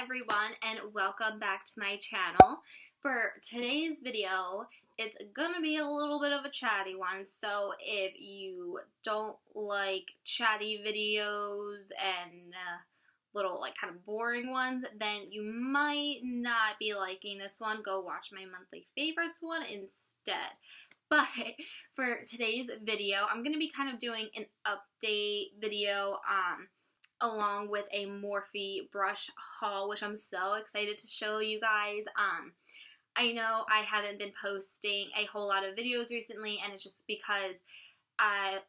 everyone, and welcome back to my channel. For today's video, it's gonna be a little bit of a chatty one, so if you don't like chatty videos and little kind of boring ones, then you might not be liking this one. Go watch my monthly favorites one instead. But for today's video, I'm going to be kind of doing an update video along with a Morphe brush haul, which I'm so excited to show you guys. I know I haven't been posting a whole lot of videos recently, and it's just because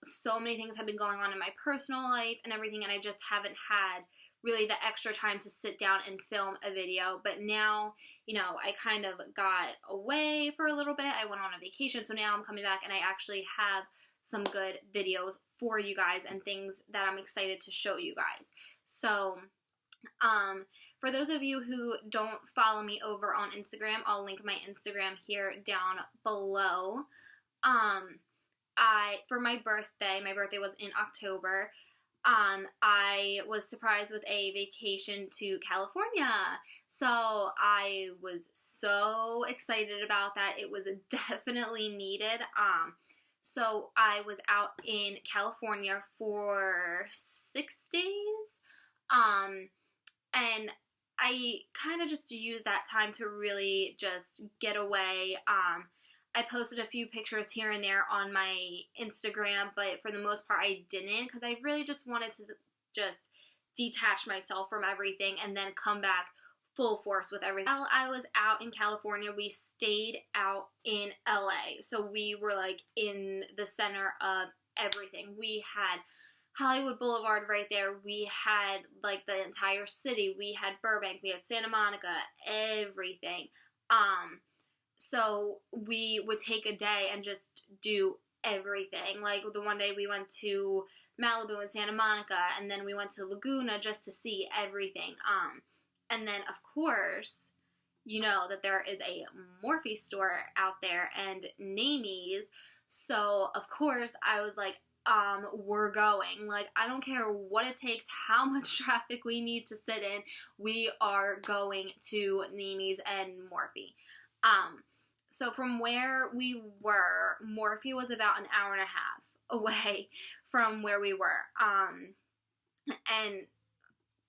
so many things have been going on in my personal life and everything, and I just haven't had really the extra time to sit down and film a video. But now, you know, I kind of got away for a little bit. I went on a vacation, so now I'm coming back and I actually have some good videos for you guys and things that I'm excited to show you guys. So, for those of you who don't follow me over on Instagram, I'll link my Instagram here down below. For my birthday was in October, I was surprised with a vacation to California. So I was so excited about that. It was definitely needed. So I was out in California for 6 days. And I kind of just used that time to really just get away. I posted a few pictures here and there on my Instagram, but for the most part I didn't, because I really just wanted to just detach myself from everything and then come back full force with everything. While I was out in California, we stayed out in LA, so we were like in the center of everything. We had Hollywood Boulevard right there. We had like the entire city. We had Burbank. We had Santa Monica. Everything. So we would take a day and just do everything. Like the one day we went to Malibu and Santa Monica, and then we went to Laguna just to see everything. And then of course, you know that there is a Morphe store out there and Namies. So of course I was like, we're going. Like, I don't care what it takes, how much traffic we need to sit in, we are going to Namies and Morphe. So from where we were, Morphe was about an hour and a half away from where we were. And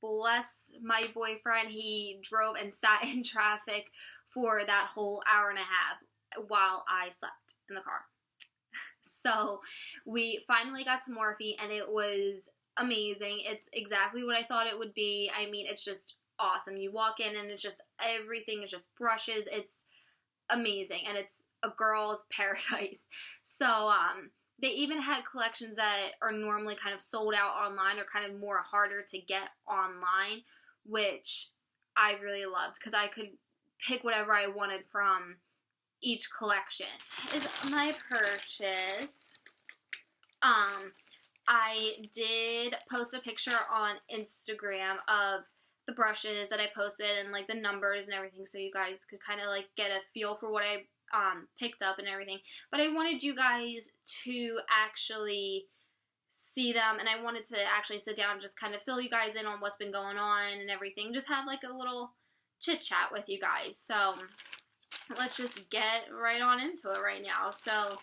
bless my boyfriend, he drove and sat in traffic for that whole hour and a half while I slept in the car. So we finally got to Morphe and it was amazing. It's exactly what I thought it would be. I mean, it's just awesome. You walk in and it's just everything is just brushes. It's amazing, and it's a girl's paradise. So they even had collections that are normally kind of sold out online or kind of more harder to get online, which I really loved because I could pick whatever I wanted from each collection. This is my purchase. I did post a picture on Instagram of the brushes that I posted and like the numbers and everything, so you guys could kind of like get a feel for what I picked up and everything. But I wanted you guys to actually see them, and I wanted to actually sit down and just kind of fill you guys in on what's been going on and everything. Just have like a little chit chat with you guys. So let's just get right on into it right now. So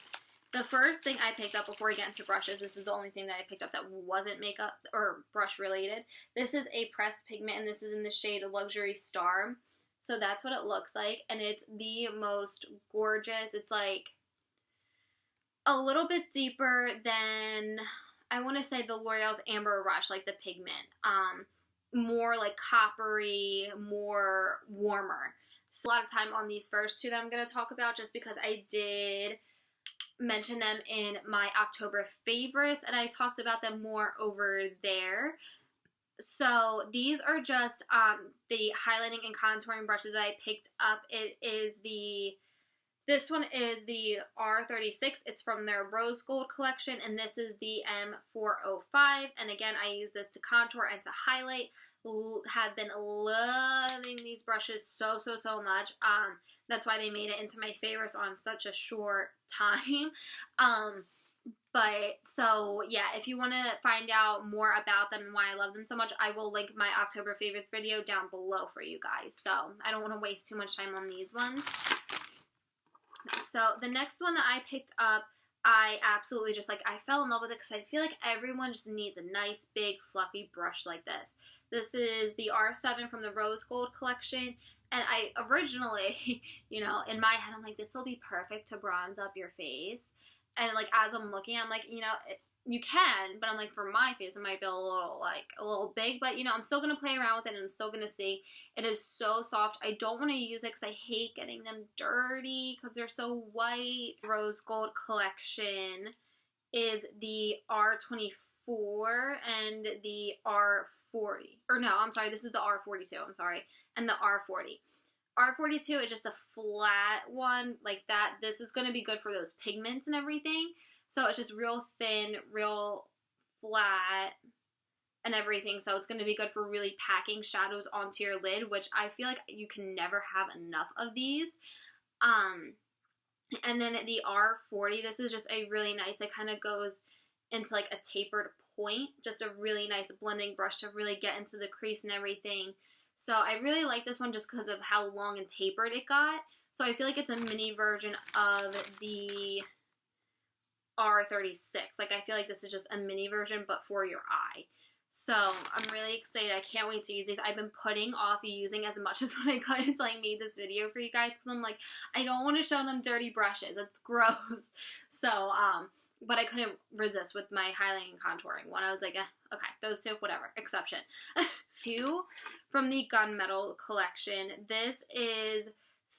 the first thing I picked up before we get into brushes, this is the only thing that I picked up that wasn't makeup or brush related. This is a pressed pigment, and this is in the shade Luxury Star. So that's what it looks like, and it's the most gorgeous. It's like a little bit deeper than, I want to say, the L'Oreal's Amber Rush, like the pigment. More like coppery, more warmer. So a lot of time on these first two that I'm going to talk about, just because I did mention them in my October favorites, and I talked about them more over there. So these are just the highlighting and contouring brushes that I picked up. This one is the R36. It's from their Rose Gold collection, and this is the M405. And again, I use this to contour and to highlight. Have been loving these brushes so much. That's why they made it into my favorites on such a short time. But, so, yeah, if you want to find out more about them and why I love them so much, I will link my October favorites video down below for you guys. So, I don't want to waste too much time on these ones. So, the next one that I picked up, I absolutely just, like, I fell in love with it because I feel like everyone just needs a nice, big, fluffy brush like this. This is the R7 from the Rose Gold collection. And I originally, you know, in my head, I'm like, this will be perfect to bronze up your face. And, like, as I'm looking, I'm like, you know, you can, but I'm like, for my face, it might be a little big, but, you know, I'm still going to play around with it, and I'm still going to see. It is so soft. I don't want to use it because I hate getting them dirty because they're so white. Rose Gold collection is the R24 and the R40. Or no, I'm sorry, this is the R42, I'm sorry, and the R40. R42 is just a flat one like that. This is going to be good for those pigments and everything. So it's just real thin, real flat and everything. So it's going to be good for really packing shadows onto your lid, which I feel like you can never have enough of these. And then the R40, this is just a really nice, it kind of goes into like a tapered point. Just a really nice blending brush to really get into the crease and everything. So I really like this one just because of how long and tapered it got. So I feel like it's a mini version of the R36. Like, I feel like this is just a mini version, but for your eye. So I'm really excited. I can't wait to use these. I've been putting off using as much as what I could until I made this video for you guys. Because I'm like, I don't want to show them dirty brushes. It's gross. So, but I couldn't resist with my highlighting and contouring one. I was like, okay, those two, whatever, exception. Two from the Gunmetal collection. This is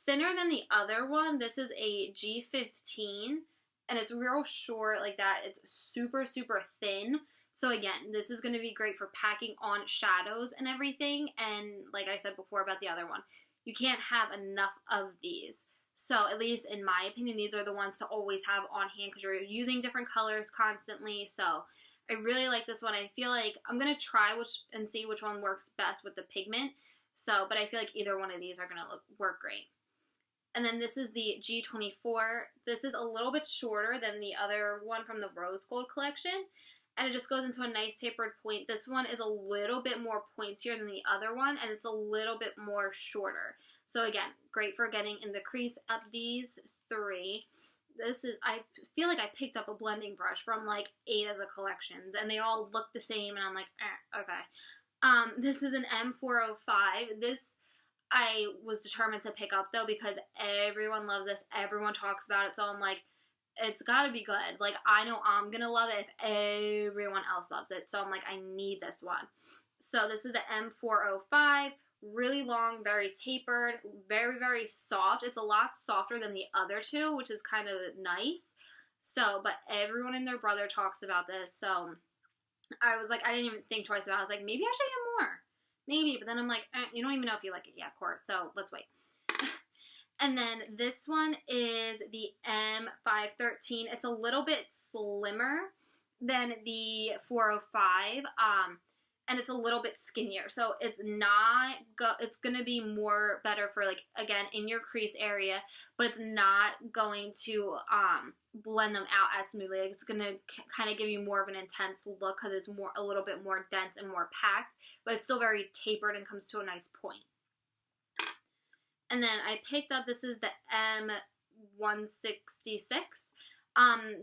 thinner than the other one. This is a G15, and it's real short like that. It's super, super thin. So again, this is going to be great for packing on shadows and everything. And like I said before about the other one, you can't have enough of these. So at least in my opinion, these are the ones to always have on hand because you're using different colors constantly. So I really like this one. I feel like I'm going to try and see which one works best with the pigment. So, but I feel like either one of these are going to work great. And then this is the G24. This is a little bit shorter than the other one from the Rose Gold collection. And it just goes into a nice tapered point. This one is a little bit more pointier than the other one, and it's a little bit more shorter. So again, great for getting in the crease. Up these three. This is, I feel like I picked up a blending brush from like 8 of the collections, and they all look the same, and I'm like, okay. This is an M405. This I was determined to pick up, though, because everyone loves this. Everyone talks about it, so I'm like, it's got to be good. Like, I know I'm going to love it if everyone else loves it, so I'm like, I need this one. So this is the M405. Really long, very tapered, very, very soft. It's a lot softer than the other two, which is kind of nice. So, but everyone and their brother talks about this. So, I was like, I didn't even think twice about it. I was like, maybe I should get more. Maybe. But then I'm like, you don't even know if you like it yet, Court. So, let's wait. And then this one is the M513. It's a little bit slimmer than the 405. And it's a little bit skinnier. So it's not, it's going to be more better for like, again, in your crease area, but it's not going to blend them out as smoothly. Like, it's going to kind of give you more of an intense look because it's a little bit more dense and more packed, but it's still very tapered and comes to a nice point. And then I picked up, this is the M166.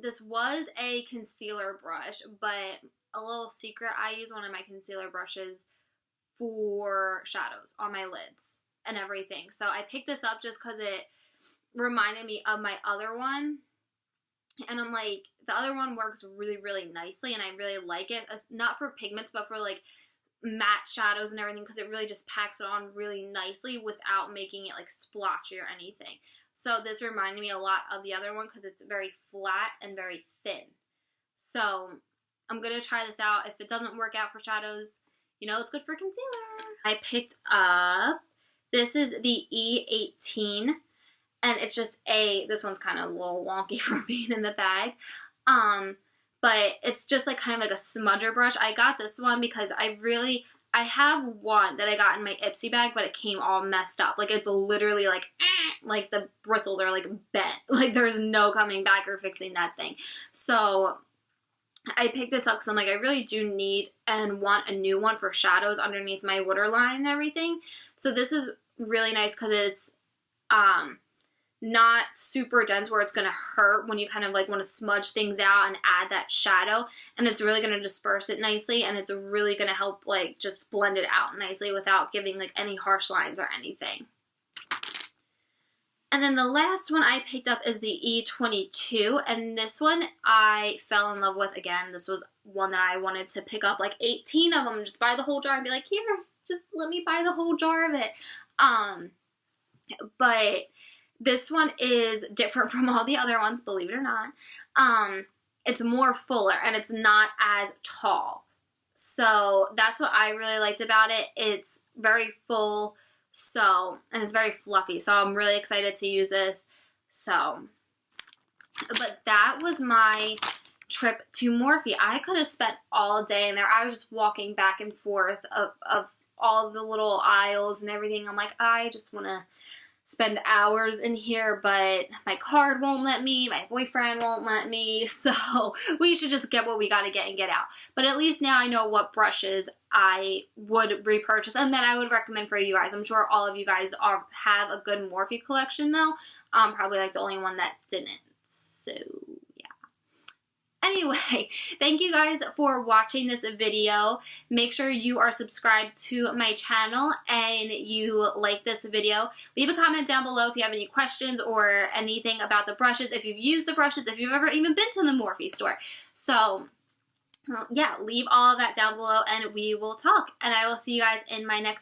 This was a concealer brush, but a little secret, I use one of my concealer brushes for shadows on my lids and everything. So I picked this up just because it reminded me of my other one. And I'm like, the other one works really, really nicely, and I really like it. Not for pigments, but for like matte shadows and everything, because it really just packs it on really nicely without making it like splotchy or anything. So this reminded me a lot of the other one because it's very flat and very thin. So I'm going to try this out. If it doesn't work out for shadows, you know, it's good for concealer. I picked up, this is the E18, and it's just this one's kind of a little wonky for being in the bag. But it's just like kind of like a smudger brush. I got this one because I have one that I got in my Ipsy bag, but it came all messed up. Like, it's literally like the bristles are like bent. Like, there's no coming back or fixing that thing. So I picked this up because I'm like, I really do need and want a new one for shadows underneath my waterline and everything. So this is really nice because it's not super dense where it's going to hurt when you kind of like want to smudge things out and add that shadow, and it's really going to disperse it nicely, and it's really going to help like just blend it out nicely without giving like any harsh lines or anything. And then the last one I picked up is the E22, and this one I fell in love with. Again, this was one that I wanted to pick up like 18 of them, just buy the whole jar and be like, here, just let me buy the whole jar of it. But this one is different from all the other ones, believe it or not. It's more fuller and it's not as tall. So that's what I really liked about it. It's very full, and it's very fluffy. So I'm really excited to use this. But that was my trip to Morphe. I could have spent all day in there. I was just walking back and forth of all the little aisles and everything. I'm like, I just want to spend hours in here, but my card won't let me, my boyfriend won't let me, so we should just get what we gotta get and get out. But at least now I know what brushes I would repurchase and that I would recommend for you guys. I'm sure all of you guys have a good Morphe collection though. I'm probably like the only one that didn't. So anyway, thank you guys for watching this video. Make sure you are subscribed to my channel and you like this video. Leave a comment down below if you have any questions or anything about the brushes, if you've used the brushes, if you've ever even been to the Morphe store. So, yeah, leave all of that down below and we will talk. And I will see you guys in my next